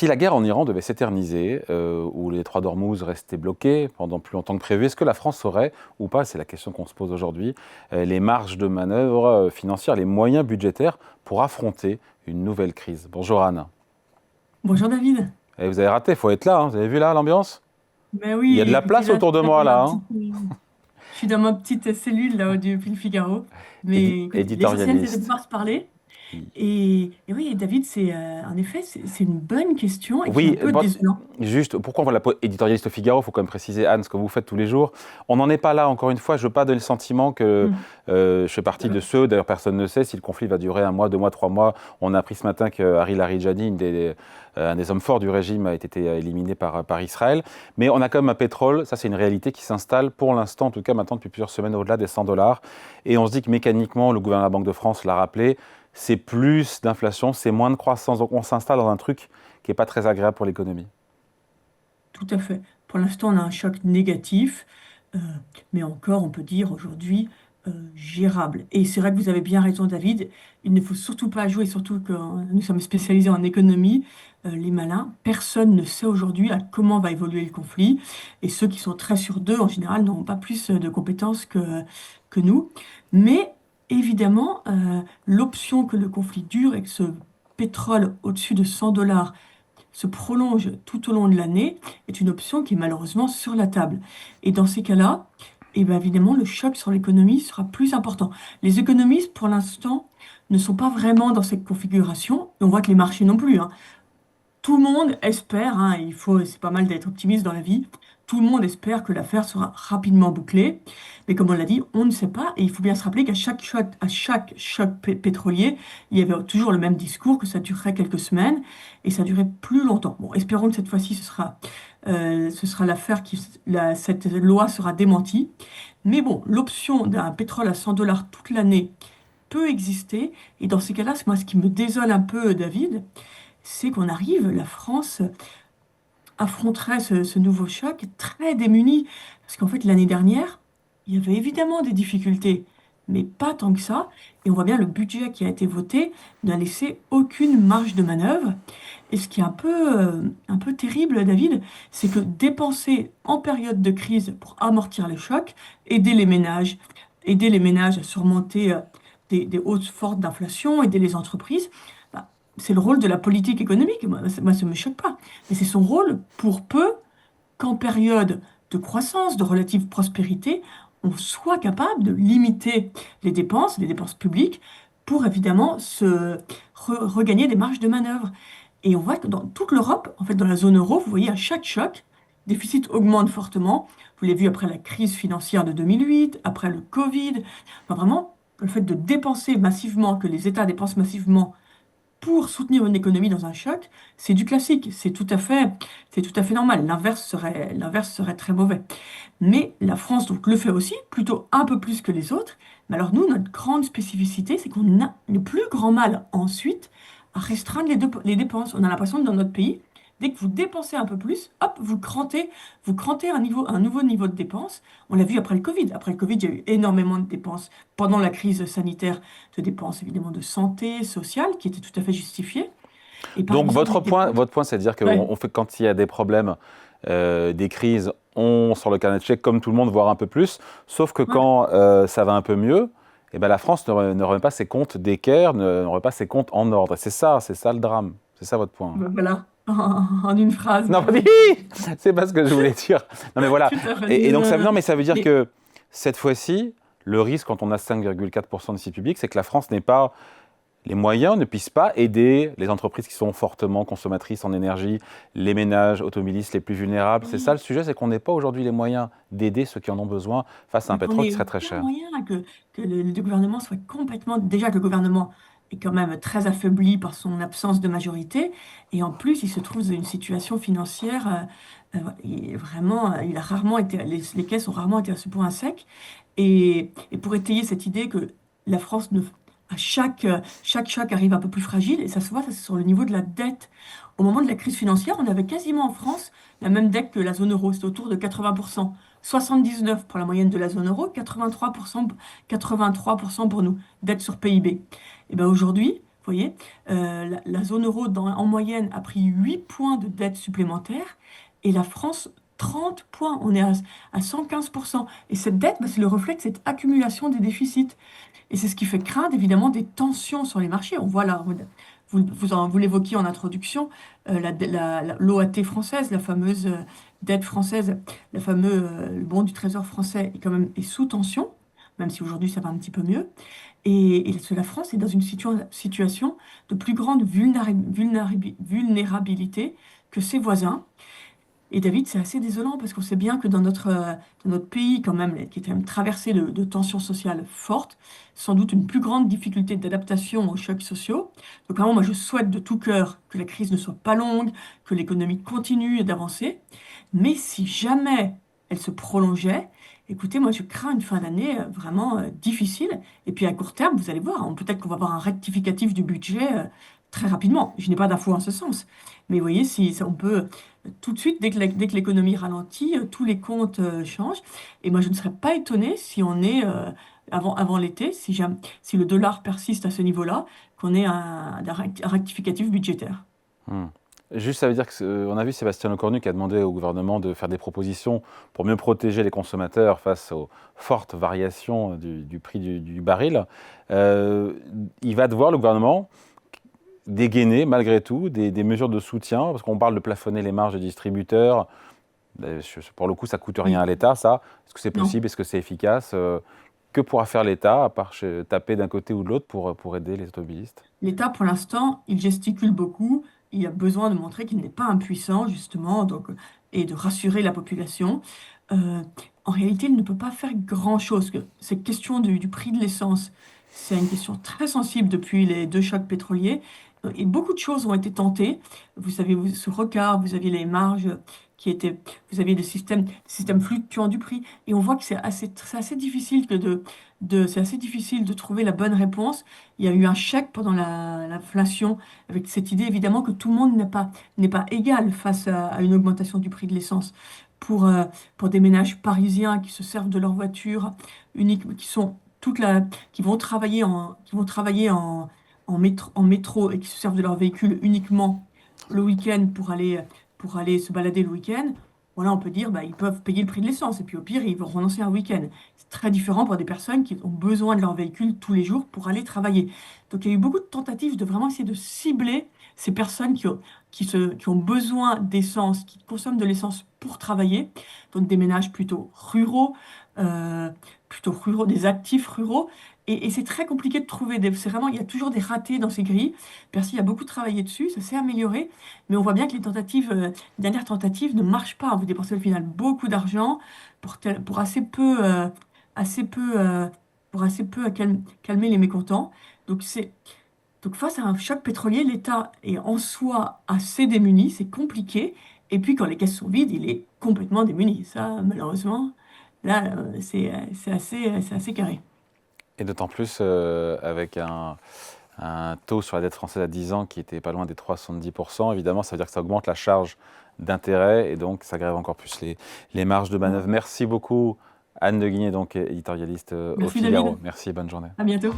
Si la guerre en Iran devait s'éterniser, où les trois d'Ormuz restaient bloqués pendant plus longtemps que prévu, est-ce que la France aurait, ou pas, c'est la question qu'on se pose aujourd'hui, les marges de manœuvre financières, les moyens budgétaires pour affronter une nouvelle crise? Bonjour Anne. Bonjour David. Et vous avez raté, il faut être là, hein. Vous avez vu là l'ambiance? Ben Il y a de oui, la j'étais place là, autour de moi là, hein. je suis dans ma petite cellule là depuis le Figaro. Mais écoute, l'essentiel c'est de Éditorialiste. pouvoir se parler. Et oui, David, en effet, c'est une bonne question et qui est un Oui, peu désolant. juste, pourquoi on voit la éditorialiste au Figaro? Il faut quand même préciser, Anne, ce que vous faites tous les jours. On n'en est pas là, encore une fois. Je ne veux pas donner le sentiment que Hmm. je fais partie de ceux, d'ailleurs personne ne sait si le conflit va durer 1 mois, 2 mois, 3 mois. On a appris ce matin que Harry Larijani, un des hommes forts du régime, a été éliminé par Israël. Mais on a quand même un pétrole, ça c'est une réalité qui s'installe pour l'instant, en tout cas maintenant depuis plusieurs semaines, au-delà des 100 dollars. Et on se dit que mécaniquement, le gouvernement de la Banque de France l'a rappelé, c'est plus d'inflation, c'est moins de croissance. Donc on s'installe dans un truc qui n'est pas très agréable pour l'économie. Tout à fait. Pour l'instant, on a un choc négatif, euh, mais encore, on peut dire aujourd'hui gérable. Et c'est vrai que vous avez bien raison, David. Il ne faut surtout pas jouer, surtout que nous sommes spécialisés en économie, les malins. Personne ne sait aujourd'hui à comment va évoluer le conflit. Et ceux qui sont très sûrs d'eux, en général, n'auront pas plus de compétences que nous. Mais évidemment, l'option que le conflit dure et que ce pétrole au-dessus de 100 dollars se prolonge tout au long de l'année est une option qui est malheureusement sur la table. Et dans ces cas-là, eh bien évidemment, le choc sur l'économie sera plus important. Les économistes, pour l'instant, ne sont pas vraiment dans cette configuration, et on voit que les marchés non plus, hein. Tout le monde espère, hein, c'est pas mal d'être optimiste dans la vie, tout le monde espère que l'affaire sera rapidement bouclée. Mais comme on l'a dit, on ne sait pas. Et il faut bien se rappeler à chaque choc pétrolier, il y avait toujours le même discours, que ça durerait quelques semaines et ça durait plus longtemps. Bon, espérons que cette fois-ci, ce sera l'affaire cette loi sera démentie. Mais bon, l'option d'un pétrole à 100 dollars toute l'année peut exister. Et dans ces cas-là, moi, ce qui me désole un peu, David, c'est la France affronterait ce nouveau choc très démunie. Parce qu'en fait, l'année dernière, il y avait évidemment des difficultés, mais pas tant que ça. Et on voit bien le budget qui a été voté n'a laissé aucune marge de manœuvre. Et ce qui est un peu terrible, David, c'est que dépenser en période de crise pour amortir les chocs, aider les ménages à surmonter des hausses fortes d'inflation, aider les entreprises, bah, c'est le rôle de la politique économique. Moi, ça ne me choque pas. Mais c'est son rôle pour peu qu'en période de croissance, de relative prospérité, on soit capable de limiter les dépenses publiques, pour évidemment regagner des marges de manœuvre. Et on voit que dans toute l'Europe, en fait, dans la zone euro, vous voyez à chaque choc, le déficit augmente fortement. Vous l'avez vu après la crise financière de 2008, après le Covid. Enfin, vraiment, le fait de dépenser massivement, que les États dépensent massivement pour soutenir une économie dans un choc, c'est du classique, c'est tout à fait normal. L'inverse serait très mauvais. Mais la France donc le fait aussi, plutôt un peu plus que les autres. Mais alors nous, notre grande spécificité, c'est qu'on a le plus grand mal ensuite à restreindre les dépenses. On a l'impression que dans notre pays, dès que vous dépensez un peu plus, hop, vous crantez un nouveau niveau de dépenses. On l'a vu après le Covid. Après le Covid, il y a eu énormément de dépenses pendant la crise sanitaire, de dépenses évidemment de santé, sociale, qui étaient tout à fait justifiées. Et par Donc exemple, les votre dépenses. point, c'est de dire Ouais, qu'on fait, quand il y a des problèmes, des crises, on sort le carnet de chèques comme tout le monde, voire un peu plus. Sauf que ouais, quand ça va un peu mieux, eh ben la France ne remet pas ses comptes d'équerre, ne remet pas ses comptes en ordre. Et c'est ça le drame. C'est ça votre point. ben voilà, en une phrase, Non, ben pas dit. oui, C'est pas ce que je voulais dire. Non, mais voilà. tout à fait. Et donc non, mais ça veut dire Mais que cette fois-ci, le risque quand on a 5,4% de déficit public, c'est que la France n'ait pas les moyens, ne puissent pas aider les entreprises qui sont fortement consommatrices en énergie, les ménages automobilistes les plus vulnérables. C'est ça oui, le sujet, c'est qu'on n'ait pas aujourd'hui les moyens d'aider ceux qui en ont besoin face à un mais qu'on pétrole qui ait serait très aucun cher. moyen là, que le gouvernement soit complètement. Déjà que le gouvernement est quand même très affaibli par son absence de majorité, et en plus, il se trouve dans une situation financière. Il a rarement été, les caisses ont rarement été à ce point à sec. Et pour étayer cette idée que la France ne. À chaque choc arrive un peu plus fragile, et ça se voit, ça, c'est sur le niveau de la dette. Au moment de la crise financière, on avait quasiment en France la même dette que la zone euro, c'était autour de 80%. 79 pour la moyenne de la zone euro, 83%, 83% pour nous, dette sur PIB. Et bien aujourd'hui, voyez, la zone euro, en moyenne, a pris 8 points de dette supplémentaire et la France, 30 points. On est à 115%. Et cette dette, bah, c'est le reflet de cette accumulation des déficits. Et c'est ce qui fait craindre évidemment des tensions sur les marchés. On voit là, vous l'évoquiez en introduction, l'OAT française, la fameuse dette française, le bond du Trésor français est quand même sous tension, même si aujourd'hui ça va un petit peu mieux. Et la France est dans une situation de plus grande vulnérabilité que ses voisins. Et David, c'est assez désolant parce qu'on sait bien que dans notre pays, quand même, qui est quand même traversé de tensions sociales fortes, sans doute une plus grande difficulté d'adaptation aux chocs sociaux. Donc vraiment, moi, je souhaite de tout cœur que la crise ne soit pas longue, que l'économie continue d'avancer. Mais si jamais elle se prolongeait, écoutez, moi, je crains une fin d'année vraiment difficile. Et puis à court terme, vous allez voir, peut-être qu'on va avoir un rectificatif du budget très rapidement. Je n'ai pas d'infos en ce sens. Mais vous voyez, si on peut tout de suite, dès que l'économie ralentit, tous les comptes changent. Et moi, je ne serais pas étonnée si on est, avant l'été, si le dollar persiste à ce niveau-là, qu'on ait un rectificatif budgétaire. Hmm. Juste, ça veut dire on a vu Sébastien Lecornu qui a demandé au gouvernement de faire des propositions pour mieux protéger les consommateurs face aux fortes variations du prix du baril. Il va devoir, le gouvernement, dégainer malgré tout des mesures de soutien, parce qu'on parle de plafonner les marges des distributeurs. Pour le coup, ça ne coûte rien Oui, à l'État, ça. Est-ce que c'est non. possible? Est-ce que c'est efficace? Que pourra faire l'État, à part taper d'un côté ou de l'autre pour aider les automobilistes? L'État, pour l'instant, il gesticule beaucoup. Il a besoin de montrer qu'il n'est pas impuissant, justement, donc, et de rassurer la population. Euh, En réalité, il ne peut pas faire grand-chose. Cette question du prix de l'essence, c'est une question très sensible depuis les deux chocs pétroliers. Et beaucoup de choses ont été tentées. Vous savez, ce record, vous aviez les marges qui étaient, vous aviez des systèmes fluctuants du prix. Et on voit que c'est assez difficile c'est assez difficile de trouver la bonne réponse. Il y a eu un choc pendant l'inflation, avec cette idée évidemment que tout le monde n'est pas égal face à une augmentation du prix de l'essence. Pour des ménages parisiens qui se servent de leur voiture unique, qui vont travailler en métro et qui se servent de leur véhicule uniquement le week-end pour aller se balader le week-end, voilà, on peut dire bah, ils peuvent payer le prix de l'essence et puis au pire, ils vont renoncer à un week-end. C'est très différent pour des personnes qui ont besoin de leur véhicule tous les jours pour aller travailler. Donc il y a eu beaucoup de tentatives de vraiment essayer de cibler ces personnes qui ont besoin d'essence, qui consomment de l'essence pour travailler, donc des ménages euh, plutôt ruraux, des actifs ruraux. Et c'est très compliqué de trouver c'est vraiment, il y a toujours des ratés dans ces grilles. Bercy a beaucoup travaillé dessus, ça s'est amélioré, mais on voit bien que les dernières tentatives ne marchent pas. Vous dépensez au final beaucoup d'argent pour assez peu, pour assez peu calmer les mécontents. Donc donc face à un choc pétrolier, l'État est en soi assez démuni, c'est compliqué. Et puis quand les caisses sont vides, il est complètement démuni. Ça, malheureusement, là, c'est assez carré. Et d'autant plus avec un taux sur la dette française à 10 ans qui était pas loin des 3,70%, évidemment, ça veut dire que ça augmente la charge d'intérêt et donc ça grève encore plus les marges de manœuvre. Merci beaucoup, Anne de Guigné, donc éditorialiste au Merci Figaro. David, Merci et bonne journée. à bientôt.